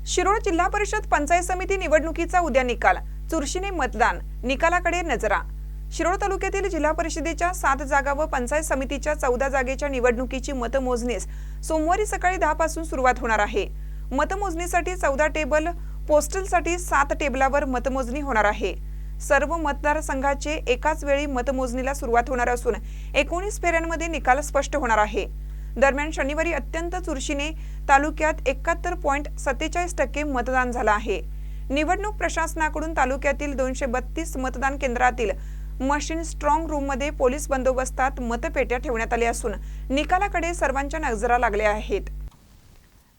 शिरोळ जिल्हा परिषद पंचायत समिती निवडणुकीचा उद्या निकाल, चुरशीने मतदान, निकालाकडे नजरा। शिरोळ तालुक्यातील जिल्हा परिषदेच्या 7 जागा व पंचायत समितीच्या 14 जागेच्या निवडणुकीची मतमोजणीस सोमवारी सकाळी 10 पासून सुरुवात होणार आहे। मतमोजणीसाठी 14 टेबल, पोस्टलसाठी 7 टेबलावर मतमोजणी होणार आहे। सर्व मतदारसंघाचे एकाच वेळी मतमोजणीला सुरुवात होणार असून 19 फेऱ्यांमध्ये निकाल स्पष्ट होणार आहे। दरम्यान शनिवारी अत्यंत चुरशीने तालुक्यात 71.47% मतदान झालं आहे। निवडणूक प्रशासनाकडून तालुक्यातील 232 मतदान केंद्रातील मशीन स्ट्रॉंग रूम मध्ये पोलीस बंदोबस्तात मतपेट्या ठेवण्यात आल्या असून निकालाकडे सर्वांच्या नजरा लागल्या आहेत।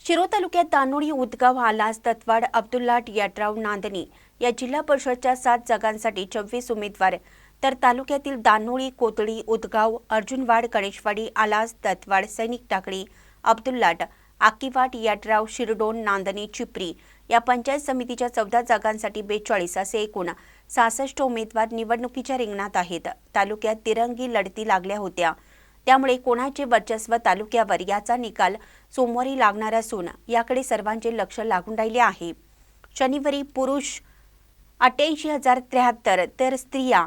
शिरोळ तालुक्यात दानोळी, उदगाव, आलास, ततवाड, अब्दुल्लाट, याटराव, नांदणी या जिल्हा परिषदच्या 7 जागांसाठी 26 उमेदवार, तर तालुक्यातील दानोळी, कोतळी, उदगाव, अर्जुनवाड, गणेशवाडी, आलास, ततवाड, सैनिक टाकळी, अब्दुल्लाट, आकीवाट, याटराव, शिरडोन, नांदणी, चिपरी या पंचायत समितीच्या 14 जागांसाठी 42 असे एकूण 66 उमेदवार निवडणुकीच्या रिंगणात आहेत। तालुक्यात तिरंगी लढती लागल्या होत्या, त्यामुळे कोणाचे वर्चस्व तालुक्यावर याचा निकाल सोमवारी लागणार असून याकडे सर्वांचे लक्ष लागून राहिले आहे। शनिवारी पुरुष 88,073 तर स्त्रिया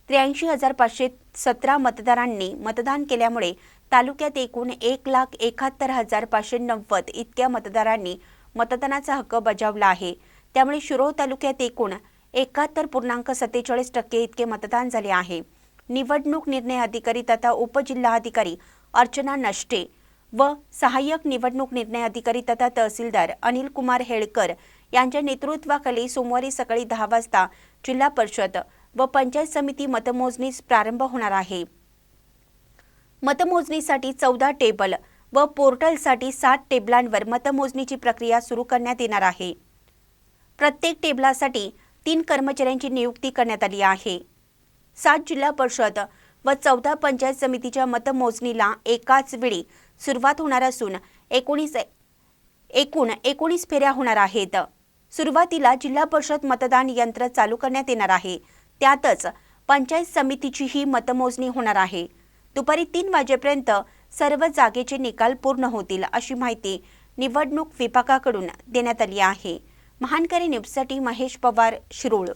83,517 मतदारांनी मतदान केल्यामुळे तालुक्यात एकूण 1,71,590 इतक्या मतदारांनी मतदानाचा हक्क बजावला आहे। त्यामुळे शिरोळ तालुक्यात एकूण 71.47% इतके मतदान झाले आहे। निवडणूक निर्णय अधिकारी तथा उपजिल्हाधिकारी अर्चना नष्टे व सहाय्यक निवडणूक निर्णय अधिकारी तथा तहसीलदार अनिल कुमार हेळकर यांच्या नेतृत्वाखाली सोमवारी सकाळी 10 वाजता जिल्हा परिषद व पंचायत समिती मतमोजणीस प्रारंभ होणार आहे। मतमोजणीसाठी 14 टेबल व पोर्टलसाठी 7 टेबलांवर मतमोजणीची प्रक्रिया सुरू करण्यात येणार आहे। प्रत्येक टेबलासाठी 3 कर्मचाऱ्यांची नियुक्ती करण्यात आली आहे। 7 जिल्हा परिषद व 14 पंचायत समितीच्या मतमोजणीला एकाच वेळी सुरुवात होणार असून एकूण 19 फेऱ्या होणार आहेत। सुरुवातीला जिल्हा परिषद मतदान यंत्र चालू करण्यात येणार आहे, त्यातच पंचायत समितीचीही मतमोजणी होणार आहे। दुपारी 3 वाजेपर्यंत सर्व जागेचे निकाल पूर्ण होतील अशी माहिती निवडणूक विभागाकडून देण्यात आली आहे। महानकरी न्यूजसाठी महेश पवार, शिरोळ।